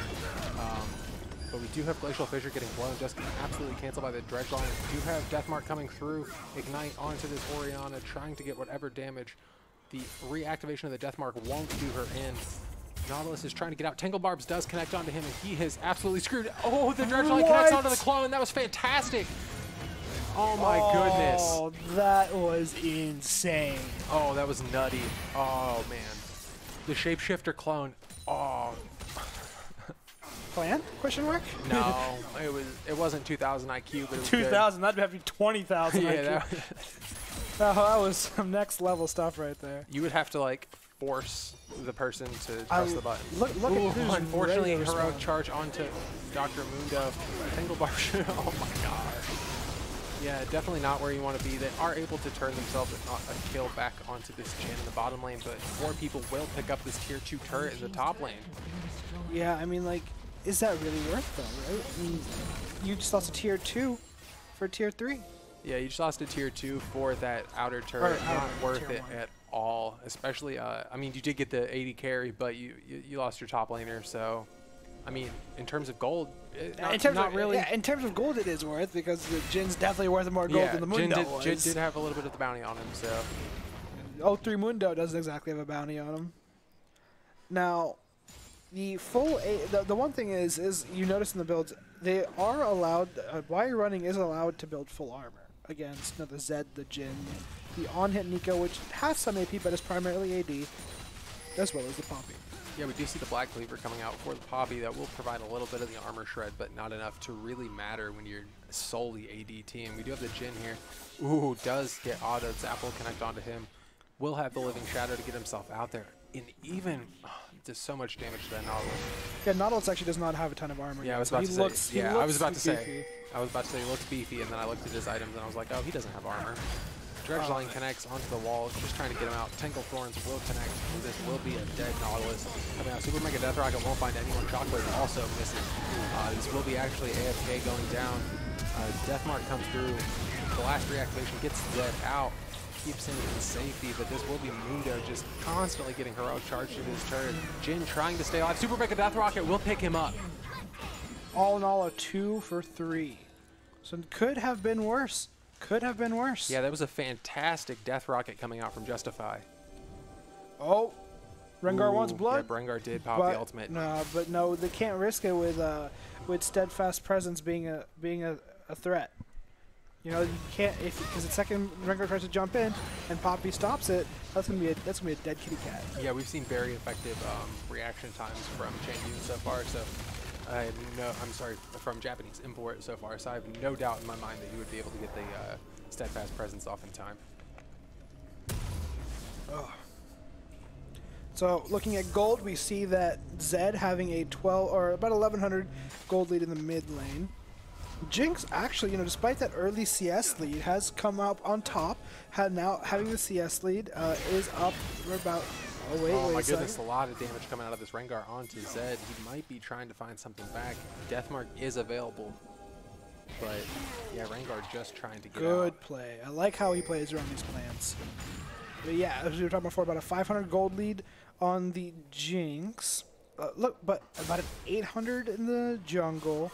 But we do have Glacial Fissure getting blown, just absolutely canceled by the Dredge Line. We do have Deathmark coming through, Ignite onto this Orianna, trying to get whatever damage. The reactivation of the Deathmark won't do her in. Nautilus is trying to get out. Tangle Barbs does connect onto him, and he is absolutely screwed. Oh, the Dredge Line connects onto the clone. That was fantastic. Oh my goodness. Oh, that was insane. Oh, that was nutty. Oh man. The Shapeshifter clone. Oh. Plan? Question mark? No, it wasn't 2,000 IQ, but it was 2,000. That'd have to be 20,000 good. IQ. Yeah, That was some next level stuff right there. you would have to like force the person to press the button. Look Ooh, at who's unfortunately, ready to heroic respond. charge onto Dr. Mundo. Tangle Bar. Oh my god. Yeah, definitely not where you want to be. They are able to turn themselves, if not a kill, back onto this Jhin in the bottom lane, but 4 people will pick up this tier 2 turret in the top lane. Yeah, I mean, like, is that really worth though, right? I mean, you just lost a tier 2 for tier 3. Yeah, you just lost a tier 2 for that outer turret. Not worth it at all. Especially, I mean, you did get the 80 carry, but you lost your top laner, so... I mean, in terms of gold, not really. Yeah, in terms of gold, it is worth because the Jin's definitely worth more gold than the Mundo was. Jhin did have a little bit of the bounty on him, so. 03 Mundo doesn't exactly have a bounty on him. Now, the full the one thing is you notice in the builds they are allowed. Why You're Running is allowed to build full armor against the Zed, the Jhin, the on-hit Nico, which has some AP but is primarily AD, as well as the Poppy. Yeah, we do see the Black Cleaver coming out for the Poppy. That will provide a little bit of the armor shred, but not enough to really matter when you're solely AD team. We do have the Jhin here. Ooh, does get auto. Zap will connect onto him. Will have the Living Shadow to get himself out there. And even does so much damage to that Nautilus. Yeah, Nautilus actually does not have a ton of armor. Yeah, I was about to say. Yeah, I was about to say. I was about to say he looks beefy, and then I looked at his items and I was like, oh, he doesn't have armor. Dredge Line connects onto the wall, just trying to get him out. Tinkle Thorns will connect. This will be a dead Nautilus. Coming out, Super Mega Death Rocket won't find anyone. Shockwave also misses. This will be actually AFK going down. Deathmark comes through. The last reactivation gets Zed out. Keeps him in safety, but this will be Mundo just constantly getting heroic charge to his turret. Jhin trying to stay alive. Super Mega Death Rocket will pick him up. All in all, a 2 for 3. So it could have been worse. Could have been worse. Yeah, that was a fantastic Death Rocket coming out from Justify. Oh, Rengar wants blood. Yeah, Rengar did pop but the ultimate. No, they can't risk it with Steadfast Presence being a threat. You know, you can't because the second Rengar tries to jump in and Poppy stops it. That's gonna be a dead kitty cat. Yeah, we've seen very effective reaction times from Chengdu so far. So from Japanese import so far. So I have no doubt in my mind that he would be able to get the Steadfast Presence off in time. Ugh. So looking at gold, we see that Zed having a 12 or about 1,100 gold lead in the mid lane. Jinx actually, despite that early CS lead, has come up on top. Now having the CS lead is up for about. Oh wait, oh my wait goodness! A lot of damage coming out of this Rengar onto Zed. He might be trying to find something back. Deathmark is available, but yeah, Rengar just trying to get out. Good play. I like how he plays around these plans. But yeah, as we were talking before, about a 500 gold lead on the Jinx. Look, but about an 800 in the jungle,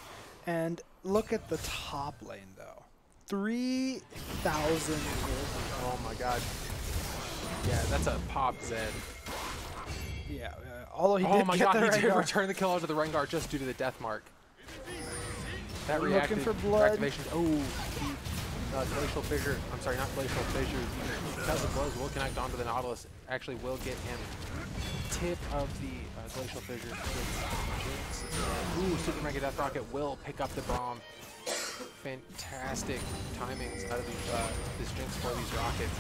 and look at the top lane though. 3,000 gold. Oh my god. Yeah, that's a pop Zed. Yeah, although he oh did my get god, the he did Rengar. return the kill onto the Rengar just due to the Deathmark. That Looking for blood. reactivation. Oh, Glacial Fissure, I'm sorry, not Glacial Fissure, because the blows will connect onto the Nautilus, actually will get him tip of the Glacial Fissure. Jinx, and, ooh, Super Mega Death Rocket will pick up the Braum. Fantastic timings out of this Jinx for these rockets.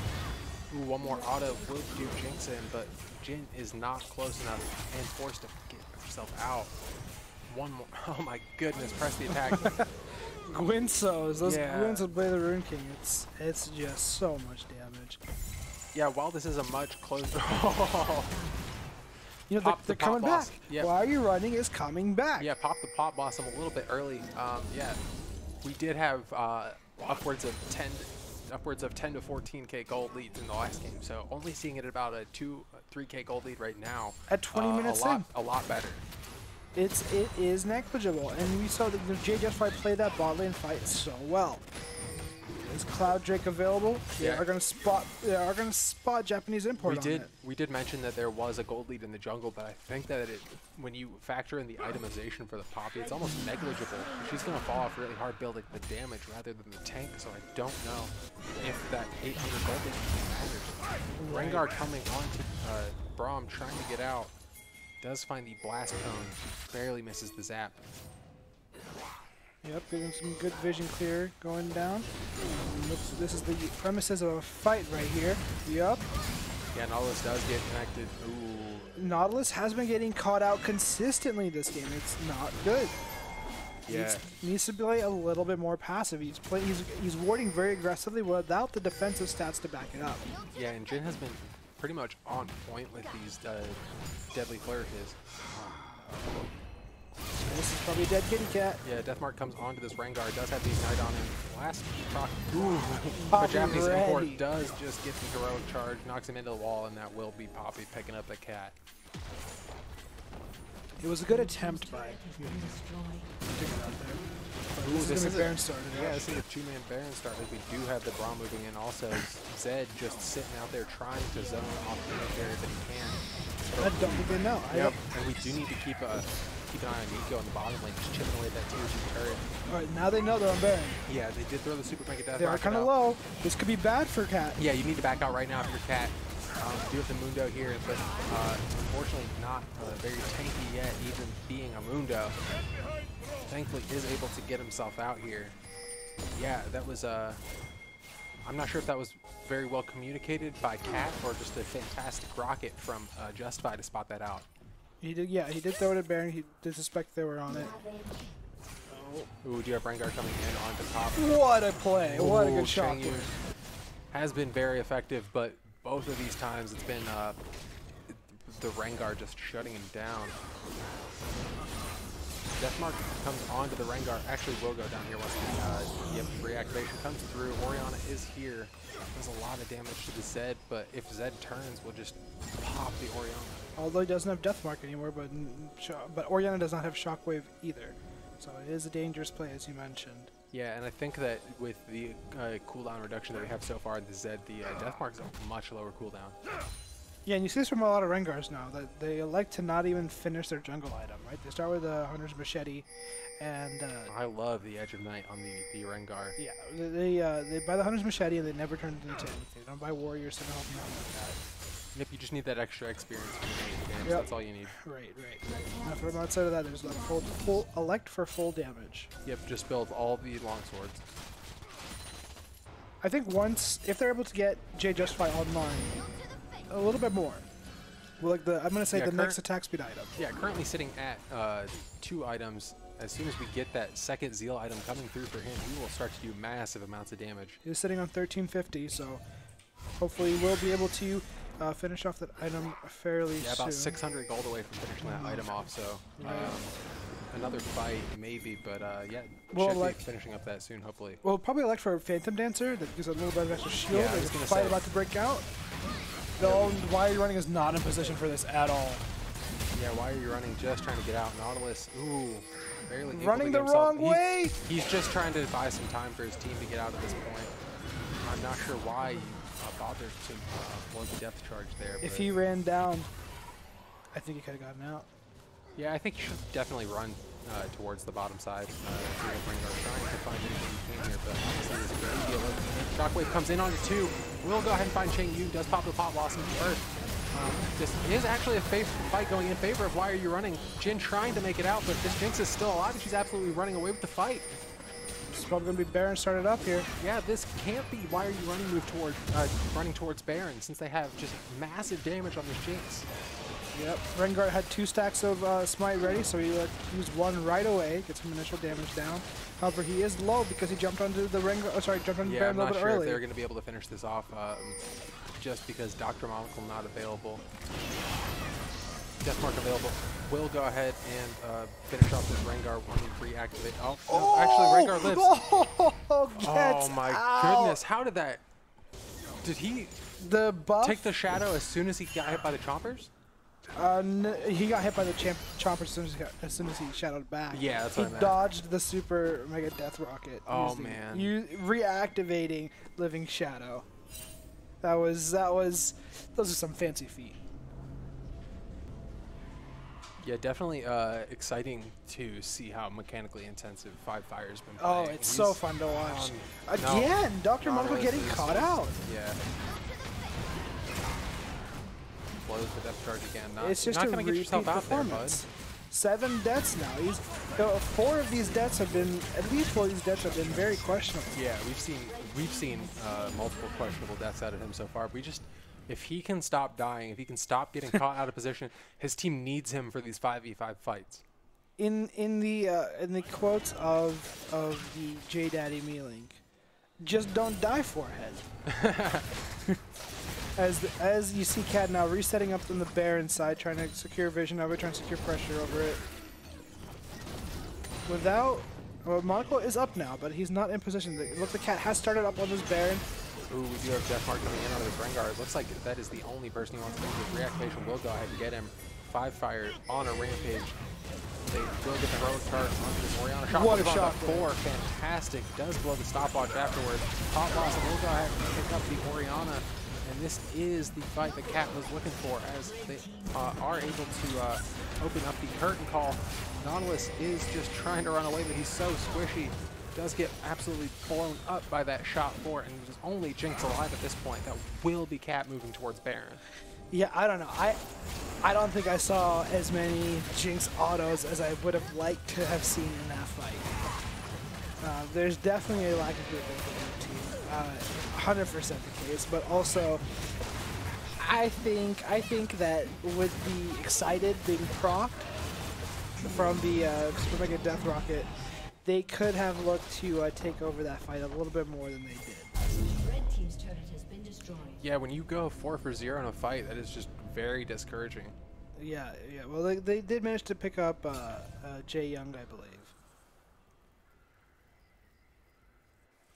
Ooh, one more auto will do Jinx in, but Jin is not close enough and forced to get herself out. One more, oh my goodness, press the attack. Gwynsos, those Yeah. Gwynsos will play the Rune King. It's just so much damage. Yeah, while this is a much closer. You know, Pop they're the Pop coming Boss. back. Yep. Why are you running is coming back. Yeah, pop the Pop Blossom a little bit early. Yeah, we did have upwards of 10 to 14k gold leads in the last game, so only seeing it at about a 3k gold lead right now. At 20 minutes a lot better. It is negligible, and we saw that the J-Justify play that bot lane fight so well. Is Cloud Drake available? They Yeah. are gonna spot Japanese import on it. We did mention that there was a gold lead in the jungle, but I think that when you factor in the itemization for the Poppy, it's almost negligible. She's gonna fall off really hard building the damage rather than the tank, so I don't know if that 800 gold lead matters. Rengar coming onto Braum, trying to get out, does find the blast cone, barely misses the zap. Yep, getting some good vision clear going down. This is the premises of a fight right here. Yep. Yeah, Nautilus does get connected. Ooh. Nautilus has been getting caught out consistently this game. It's not good. Yeah. Needs to play a little bit more passive. He's warding very aggressively without the defensive stats to back it up. Yeah, and Jin has been pretty much on point with these deadly flourishes. This is probably a dead kitty cat. Yeah, Deathmark comes onto this Rengar, does have the Ignite on him. Last proc. Ooh. Poppy But Japanese ready. import does just get the heroic charge, knocks him into the wall, and that will be Poppy picking up the cat. It was a good attempt by to get out there. But Ooh, this is gonna be Baron started. Yeah, this is a two-man Baron start. We do have the Braum moving in. Also, Zed just sitting out there trying to zone off the area that he can. I don't think they know. Yep. And we do need to keep an eye on Nico in the bottom lane, just chipping away at that tier 2 turret. Alright, now they know they're on Baron. Yeah, they did throw the Super Mega Death They are Rocket kind of out. low. This could be bad for Cat. Yeah, you need to back out right now if you're Cat. Do have the Mundo here, but unfortunately not very tanky yet, even being a Mundo. Thankfully is able to get himself out here. Yeah, that was I'm not sure if that was very well communicated by Cat or just a fantastic rocket from Justify to spot that out. He did. Yeah, he did throw it at Baron. He did suspect they were on it. Ooh, do you have Rengar coming in onto top? What a play! What a Ooh, good shot! Changyu has been very effective, but both of these times it's been the Rengar just shutting him down. Deathmark comes onto the Rengar. Actually will go down here once the reactivation comes through. Orianna is here. Does a lot of damage to the Zed, but if Zed turns, we'll just pop the Orianna. Although he doesn't have Deathmark anymore, but Orianna does not have Shockwave either. So it is a dangerous play, as you mentioned. Yeah, and I think that with the cooldown reduction that we have so far in the Zed, the Deathmark's a much lower cooldown. Yeah, and you see this from a lot of Rengars now, that they like to not even finish their jungle item, right? They start with the Hunter's Machete, and I love the Edge of Night on the Rengar. yeah, they buy the Hunter's Machete and they never turn it into anything. They don't buy Warriors to help them out like that. Yep, you just need that extra experience from the games. Yep. That's all you need. Right. Now from outside of that, there's like full elect for full damage. Yep, just build all the longswords. I think once, if they're able to get J-Justify online a little bit more, well, like I'm gonna say Yeah, the next attack speed item. Yeah, currently sitting at 2 items. As soon as we get that second Zeal item coming through for him, he will start to do massive amounts of damage. He's sitting on 1350, so hopefully we'll be able to finish off that item fairly soon. Yeah, about 600 gold away from finishing that item off, so another fight maybe, but yeah, Well, should like- be finishing up that soon, hopefully. Well, probably elect for a Phantom Dancer that gives a little bit of extra shield. Yeah, I There's was a gonna fight say. about to break out. Though, why are you running is not in position for this at all. Yeah, why are you running? Just trying to get out. Nautilus, ooh, barely able Running to the get himself. wrong way! He's just trying to buy some time for his team to get out at this point. I'm not sure why he bothered to blow the depth charge there. If but he ran down, I think he could have gotten out. yeah, I think you should definitely run towards the bottom side. Rengar trying to find anything he can here, but honestly, this is a great deal. Shockwave comes in onto 2. We'll go ahead and find Changyu. Does pop the Pot Blossom first. This is actually a fight going in favor of Why Are You Running. Jin trying to make it out, but this Jinx is still alive, and she's absolutely running away with the fight. It's probably going to be Baron started up here. Yeah, this can't be Why Are You Running move toward running towards Baron, since they have just massive damage on this Jinx. Yep, Rengar had 2 stacks of Smite ready, so he used 1 right away, get some initial damage down. However, he is low because he jumped onto the Rengar. Oh, sorry, jumped onto Baron a little bit early. I'm not sure if they're going to be able to finish this off just because Dr. Monocle not available. Deathmark available. Will go ahead and finish off this Rengar when we reactivate. Oh, no, actually, Rengar lives. Oh my goodness. How did that... Did he take the shadow as soon as he got hit by the chompers? No, he got hit by the Chomper as soon as he shadowed back. Yeah, that's what I meant. He dodged the super mega death rocket. Oh man! Reactivating Living Shadow. Those are some fancy feet. Yeah, definitely exciting to see how mechanically intensive Five Fire's been playing. Oh, it's so fun to watch. Again, Dr. Monocle getting caught out. Yeah. Blows the death charge again. It's just not a gonna get yourself out there, bud. 7 deaths now. 4 of these deaths have been, at least 4 of these deaths have been very questionable. Yeah, we've seen multiple questionable deaths out of him so far. If he can stop dying, if he can stop getting caught out of position, his team needs him for these 5v5 fights. In the quotes of the J Daddy Mealing, just don't die, forehead. As you see Cad now resetting up on the Baron side, trying to secure vision over it, trying to secure pressure over it. Monocle is up now, but he's not in position. Look, the Cat has started up on this Baron. Ooh, we do have Deathmark coming in on this Rengar. It looks like that is the only person he wants to use. Reactivation will go ahead and get him. Five Fire on a Rampage. They will get the heroic charge onto this Orianna. Shot what a shot! 4, fantastic. Does blow the stopwatch afterwards. Pot Blossom will go ahead and pick up the Orianna. And this is the fight the Cat was looking for, as they are able to open up the curtain call. Nautilus is just trying to run away, but he's so squishy. Does get absolutely blown up by that shot 4, and there's only Jinx alive at this point. That will be Cat moving towards Baron. Yeah, I don't know. I don't think I saw as many Jinx autos as I would have liked to have seen in that fight. There's definitely a lack of movement for the team. 100% the case, but also I think that with the Excited being procced from the Super Mega Death Rocket, they could have looked to take over that fight a little bit more than they did. Red team's turret has been destroyed. Yeah, when you go 4 for 0 in a fight, that is just very discouraging. Yeah. Well, they did manage to pick up Jay Young, I believe.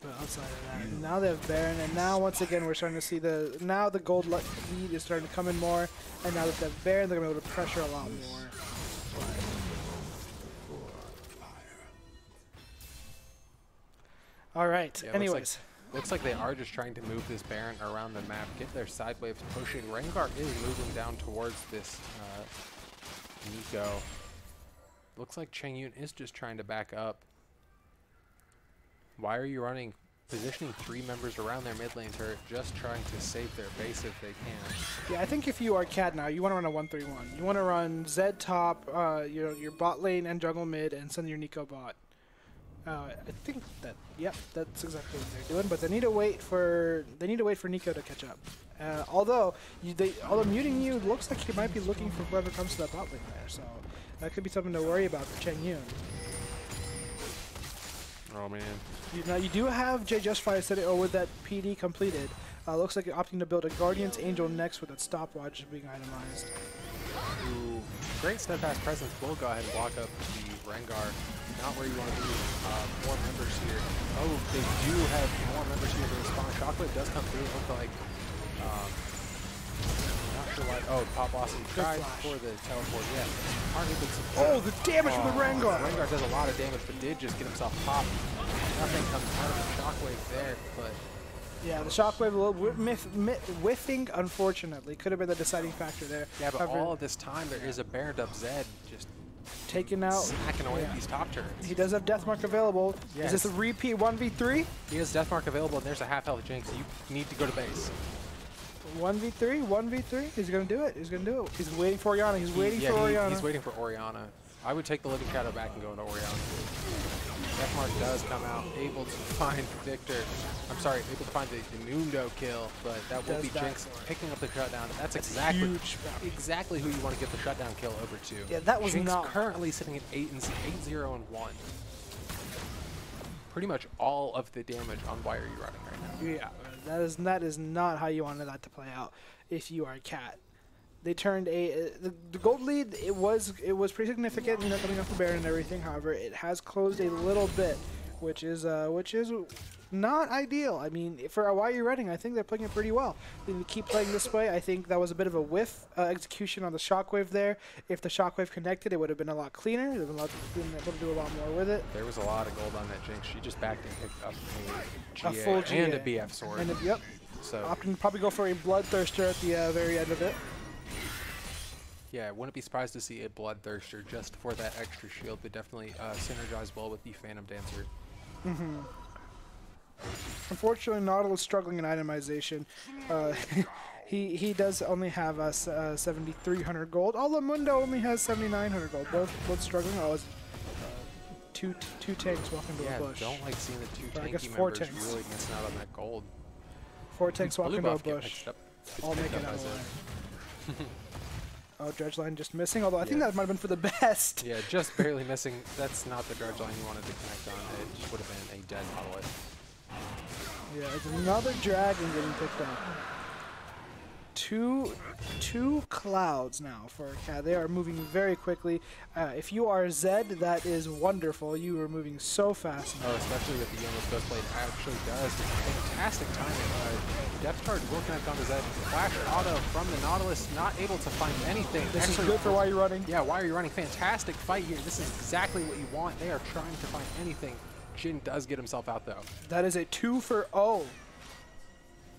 But outside of that, now they have Baron, and now once again we're starting to see the gold lead is starting to come in more, and now that they have Baron, they're gonna be able to pressure a lot more. All right. Yeah, anyways. Looks like they are just trying to move this Baron around the map, get their side waves pushing. Rengar is moving down towards this Nico. Looks like Changyu is just trying to back up. Why are you running? Positioning 3 members around their mid lane turret, just trying to save their base if they can. Yeah, I think if you are Cad now, you want to run a 1-3-1. You want to run Zed top, your bot lane and jungle mid, and send your Nico bot. I think that, yep, that's exactly what they're doing. But they need to wait for Nico to catch up. Although muting you looks like he might be looking for whoever comes to that bot lane there, so that could be something to worry about for Changyu. Oh man. Now you do have Jay Justify set it with that PD completed. Looks like you're opting to build a Guardian's Angel next with that stopwatch being itemized. Ooh, great steadfast presence will go ahead and block up the Rengar. Not where you want to be. More members here. Oh, they do have more members here to respond. Shockwave does come through. It looked like. Not sure why. Oh, Pot Blossom tried for the teleport. Yeah. Oh, the damage from the Rengar! Rengar does a lot of damage, but did just get himself popped. Nothing comes out of the Shockwave there, but. Yeah, the Shockwave a little whiffing, unfortunately. Could have been the deciding factor there. Yeah, but all of this time, there is a Baroned up Zed just taking out. Smacking away yeah. at these top turrets. He does have Deathmark available. Yes. Is this a repeat 1v3? He has Deathmark available, and there's a half health Jinx. You need to go to base. 1v3? 1v3? He's gonna do it. He's gonna do it. He's waiting for Orianna. He's waiting for Orianna. He's waiting for Orianna. I would take the Living Shadow back and go into Orianna. Deathmark does come out, able to find Victor. I'm sorry, able to find the Mundo kill, but that will be Jinx picking up the shutdown. That's exactly who you want to get the shutdown kill over to. Yeah, that was Jinx not currently sitting at 8-0 and 1. Pretty much all of the damage on Why Are You Running right now. Yeah, that is not how you wanted that to play out if you are a cat. They turned the gold lead. It was pretty significant, you know, coming off the Baron and everything. However, it has closed a little bit, which is not ideal. I mean, for Why Are You Running, I think they're playing it pretty well. They keep playing this way. I think that was a bit of a whiff execution on the Shockwave there. If the Shockwave connected, it would have been a lot cleaner. They've been able to do a lot more with it. There was a lot of gold on that Jinx. She just backed and picked up A full GA and a BF sword. And yep. So Opting to probably go for a Bloodthirster at the very end of it. yeah, wouldn't be surprised to see a Bloodthirster just for that extra shield. They definitely synergize well with the Phantom Dancer. Mm-hmm. Unfortunately, Nautilus struggling in itemization. He does only have 7,300 gold, although Mundo only has 7,900 gold. Both struggling. Oh, it's two tanks walking to Yeah, a bush. don't like seeing the two I guess tanky 4 members tanks. really missing out on that gold. 4 tanks walking to a buff get bush. picked up. All Picked making up out as alive. Oh, Dredgeline just missing, although I think Yeah. that might have been for the best. Yeah, just barely missing. That's not the dredge line you wanted to connect on. It just would have been a dead Nautilus. Yeah, it's another dragon getting picked up. Two clouds now for a cat. They are moving very quickly. If you are Zed, that is wonderful. You are moving so fast now. Oh, especially with the Youngest Ghostblade actually does fantastic timing. Depth charge will connect onto Zed. Flash auto from the Nautilus, not able to find anything. This Actually, is good for Why You're Running. Yeah, Why Are You Running? Fantastic fight here. This is exactly what you want. They are trying to find anything. Jhin does get himself out though. That is a 2-for-0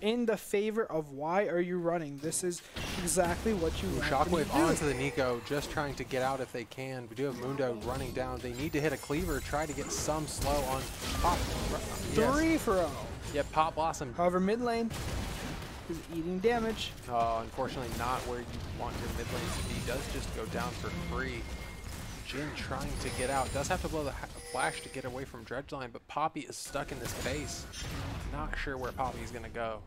in the favor of Why Are You Running. This is exactly what you want Shockwave them to do. onto the Nico, just trying to get out if they can. We do have Mundo running down. They need to hit a cleaver, try to get some slow on Pop. Yes. 3-for-0. Yeah, Pop Blossom. However, mid lane is eating damage. Unfortunately, not where you want your mid lane to be. Does just go down for free. Jhin trying to get out. Does have to blow the flash to get away from Dredgeline, but Poppy is stuck in this base. Not sure where Poppy's gonna go.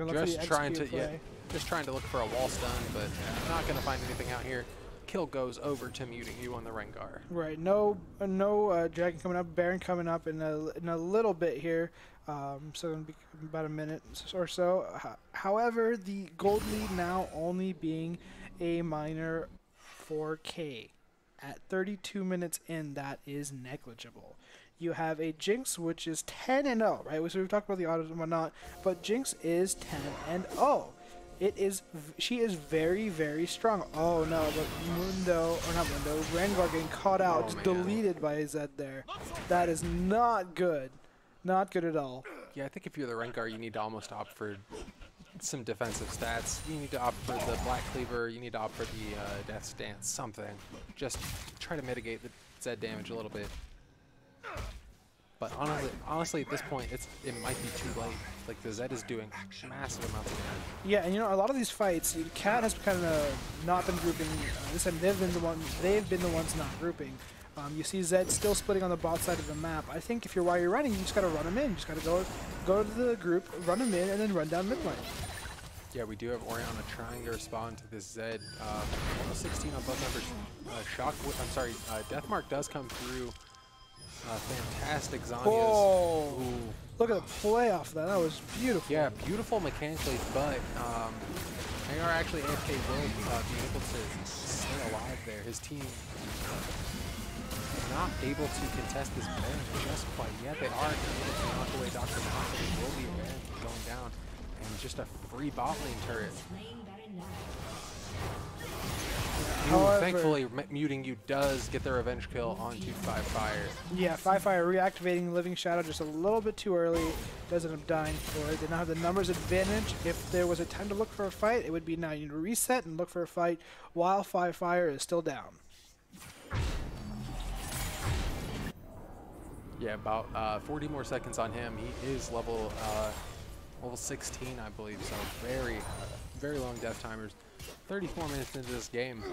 Just trying to look for a wall stun, but not gonna find anything out here. Kill goes over to muting you on the Rengar. Right. No dragon coming up. Baron coming up in a little bit here. So it'll be about a minute or so. However, the gold lead now only being a minor 4K. At 32 minutes in, that is negligible. You have a Jinx, which is 10-0, right? So we've talked about the autos and whatnot, but Jinx is 10-0. She is very, very strong. Oh no, but Rengar getting caught out, just deleted by Zed there. That is not good. Not good at all. Yeah, I think if you're the Rengar, you need to almost opt for some defensive stats. You need to opt for the Black Cleaver. You need to opt for the Death Stance, something. Just try to mitigate the Zed damage a little bit. But honestly, at this point, it might be too late. Like, the Zed is doing massive amounts of damage. Yeah, and you know, a lot of these fights, Cat has kind of not been grouping. This time they've been the ones not grouping. You see Zed still splitting on the bot side of the map. I think if you're Why You're Running, you just gotta run him in. You just gotta go to the group, run him in, and then run down mid lane. Yeah, we do have Orianna trying to respond to this Zed. Almost 16 on both numbers. Deathmark does come through. Fantastic Zhonya's. Oh, Ooh. look at the play off that. That was beautiful. Yeah, beautiful mechanically, but AR actually AFK will be able to stay alive there. His team not able to contest this Baron just quite yet. They are able to knock away Dr. Knox. It will be a Baron going down. And just a free bot lane turret. Ooh, thankfully, muting you does get the revenge kill onto Firefire. Yeah, Firefire reactivating Living Shadow just a little bit too early. Does end up dying for it. Did not have the numbers advantage. If there was a time to look for a fight, it would be now. You need to reset and look for a fight while Firefire is still down. Yeah, about 40 more seconds on him. He is level 16, I believe. So very long death timers. 34 minutes into this game,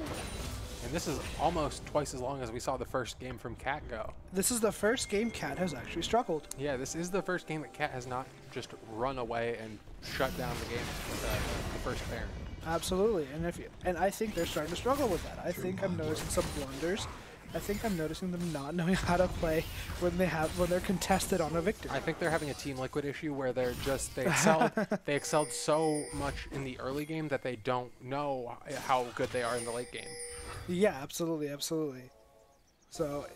and this is almost twice as long as we saw the first game from Cat go. This is the first game Cat has actually struggled. Yeah, this is the first game that Cat has not just run away and shut down the game with the first Baron. Absolutely, and I think they're starting to struggle with that. I think I'm noticing some blunders. I think I'm noticing them not knowing how to play when they're contested on a victory. I think they're having a Team Liquid issue where they excelled so much in the early game that they don't know how good they are in the late game. Yeah, absolutely. So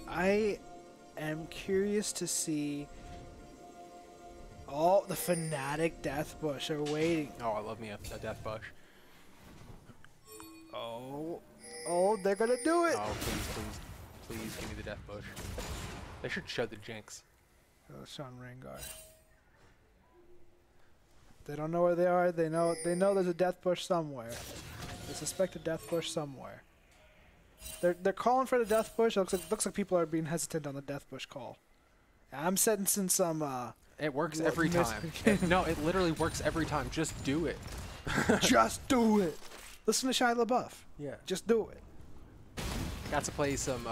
I am curious to see. Oh, the Fnatic Death Bush are waiting. Oh, I love me a Death Bush. Oh, they're gonna do it. Oh, please give me the Death Bush. They should show the Jinx. Oh, Sean Rengar. They don't know where they are. They know there's a Death Bush somewhere. They suspect a Death Bush somewhere. They're calling for the Death Bush. It looks like people are being hesitant on the Death Bush call. I'm sensing some. It works every time. No, it literally works every time. Just do it. Just do it. Listen to Shia LaBeouf. Yeah. Just do it. Got to play some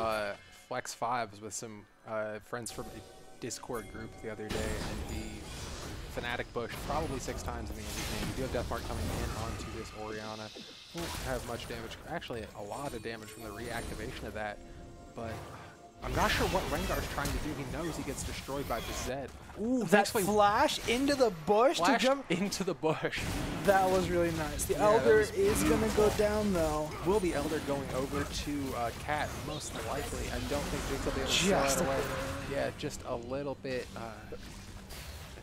Flex 5s with some friends from a Discord group the other day, and the Fnatic Bush probably 6 times in the end game. You do have Deathmark coming in onto this Orianna. Won't have much damage. Actually, a lot of damage from the reactivation of that, but I'm not sure what Rengar's trying to do. He knows he gets destroyed by the Zed. Ooh, that flash into the bush to jump into the bush. That was really nice. The Elder is going to go down, though. Will be Elder going over to Cat, most likely. I don't think Jinx will be able to steal it away. Yeah, just a little bit.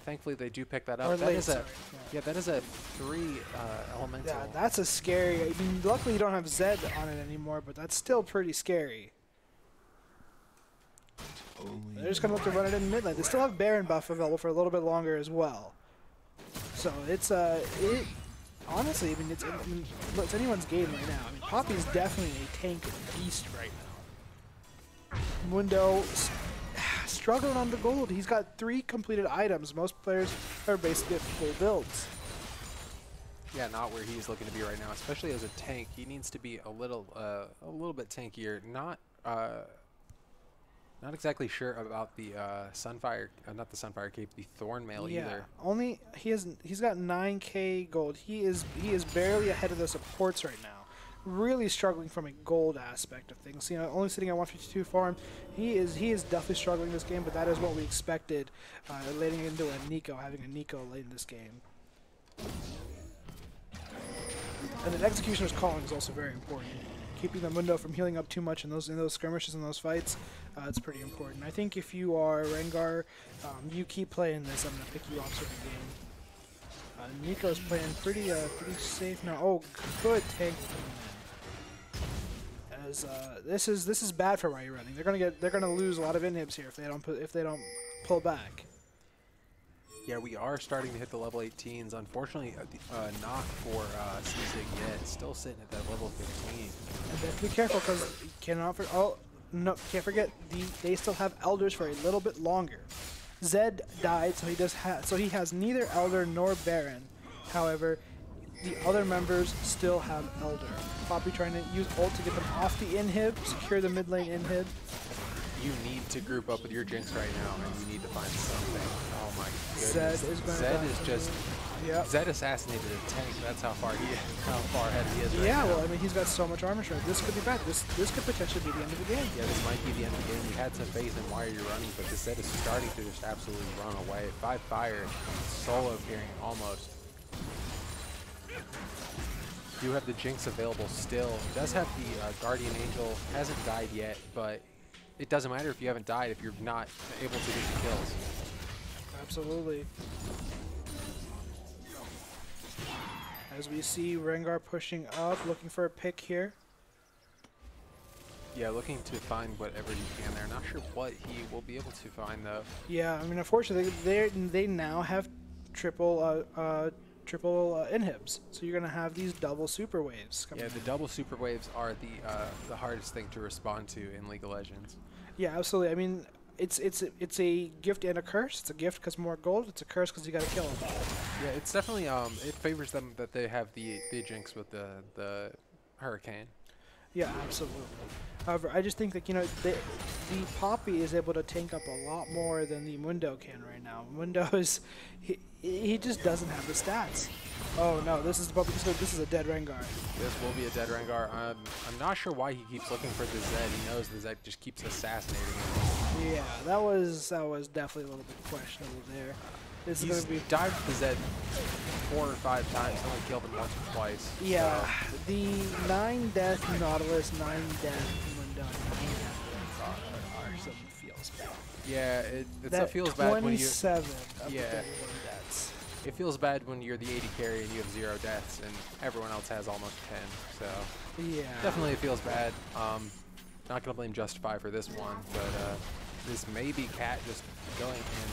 Thankfully, they do pick that up. That is a 3 elemental. Yeah, that's a scary. I mean, luckily you don't have Zed on it anymore, but that's still pretty scary. They're just going to look to run it in mid lane. They still have Baron buff available for a little bit longer as well. So it's honestly, I mean, it's anyone's game right now. I mean, Poppy's definitely a tank beast right now. Mundo struggling on the gold. He's got 3 completed items. Most players are basically at full builds. Yeah, not where he's looking to be right now, especially as a tank. He needs to be a little bit tankier. Not exactly sure about the Sunfire, not the Sunfire Cape, the Thornmail either. Only he's got 9k gold. He is barely ahead of the supports right now. Really struggling from a gold aspect of things. You know, only sitting at 152 farm. He is definitely struggling this game, but that is what we expected, leading into a Nico, having a Nico late in this game. And the Executioner's calling is also very important. Keeping the Mundo from healing up too much in those skirmishes and those fights, it's pretty important. I think if you are Rengar, you keep playing this. I'm gonna pick you off sort of game. Nico's playing pretty safe now. Oh, good tank. As this is bad for Riot Running. They're gonna lose a lot of inhibs here if they don't pull back. Yeah, we are starting to hit the level 18s. Unfortunately, not for Seasick yet. Still sitting at that level 15. And they have to be careful because can't forget they still have Elders for a little bit longer. Zed died, so he has neither Elder nor Baron. However, the other members still have Elder. Poppy trying to use ult to get them off the inhib, secure the mid lane inhib. You need to group up with your Jinx right now, and you need to find something. Oh my Zed goodness. is going Zed assassinated a tank. That's how far ahead he is right now. Yeah, well, I mean, he's got so much armor strength. This could be bad. This could potentially be the end of the game. Yeah, this might be the end of the game. You had some faith in why you're running, but Zed is starting to just absolutely run away. 5 fire, solo carrying almost. You have the Jinx available still. Does have the Guardian Angel. Hasn't died yet, but it doesn't matter if you haven't died if you're not able to get the kills. Absolutely. As we see Rengar pushing up, looking for a pick here. Yeah, looking to find whatever he can there. Not sure what he will be able to find though. Yeah, I mean, unfortunately, they now have triple triple inhibs. So you're going to have these double super waves coming Yeah, in. the double super waves are the hardest thing to respond to in League of Legends. Yeah, absolutely. I mean, it's a gift and a curse. It's a gift because more gold. It's a curse because you got to kill them. Yeah, it's definitely it favors them that they have the Jinx with the Hurricane. Yeah, absolutely. However, I just think that, you know, the Poppy is able to tank up a lot more than the Mundo can right now. Mundo is, he just doesn't have the stats. Oh no, this is a dead Rengar. This will be a dead Rengar. I'm not sure why he keeps looking for the Zed. He knows the Zed just keeps assassinating him. Yeah, that was definitely a little bit questionable there. This is He's gonna be dived the Zed 4 or 5 times, only killed him once or twice. yeah. So, The 9 death Nautilus, 9 death Mundo, 9 death are some feels bad. yeah, it That feels bad when you. 27 of Yeah. the 31 deaths. It feels bad when you're the 80 carry and you have 0 deaths and everyone else has almost 10. So Yeah. definitely it feels bad. Not gonna blame Justify for this one, but this may be Cat just going and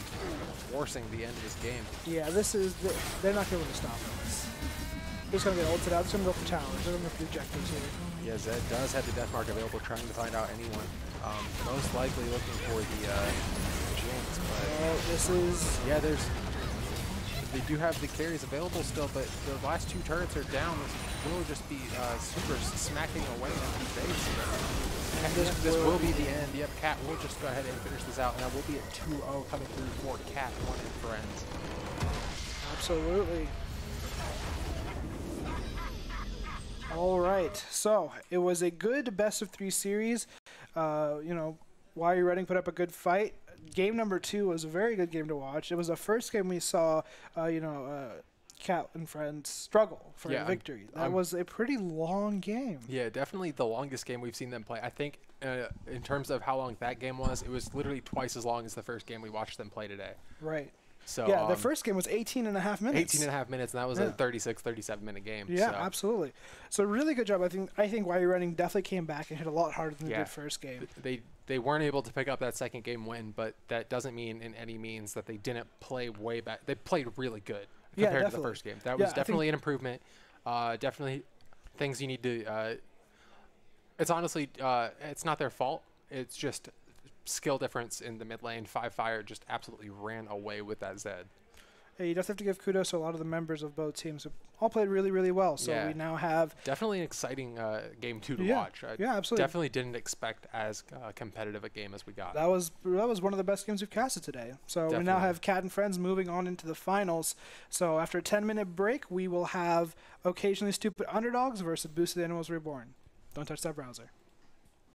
forcing the end of this game. Yeah, they're not going to stop us. They're just going to get ulted out. They're going to go for towers. They're going to go for objectives here. Yeah, Zed does have the death mark available, trying to find out anyone. Most likely looking for the Jinx, but Well, this is... yeah, they do have the carries available still, but the last 2 turrets are down. This will just be super smacking away at the base. And this will be the end. Yep, Cat will just go ahead and finish this out, and that will be at 2-0 coming through for Cat, one and friends. Absolutely. All right, so it was a good best-of-3 series. You know, Why Are You Running put up a good fight. Game number 2 was a very good game to watch. It was the first game we saw, Cat and friends struggle for a victory. That was a pretty long game. Yeah, definitely the longest game we've seen them play. I think in terms of how long that game was, it was literally twice as long as the first game we watched them play today. Right. So Yeah, the first game was 18 and a half minutes. 18 and a half minutes, and that was a 36, 37-minute game. Yeah, so. absolutely. So really good job. I think Why Are You Running definitely came back and hit a lot harder than they did first game. They weren't able to pick up that second game win, but that doesn't mean in any means that they didn't play way back. They played really good compared to the first game. That was definitely an improvement. Definitely things you need to. It's honestly, it's not their fault. It's just skill difference in the mid lane. Five Fire just absolutely ran away with that Zed. Hey, you just have to give kudos to a lot of the members of both teams who all played really, really well. So we now have definitely an exciting game 2 to watch. I absolutely. Definitely didn't expect as competitive a game as we got. That was one of the best games we've casted today. So we now have Cat and Friends moving on into the finals. So after a 10-minute break, we will have Occasionally Stupid Underdogs versus Boosted Animals Reborn. Don't touch that browser.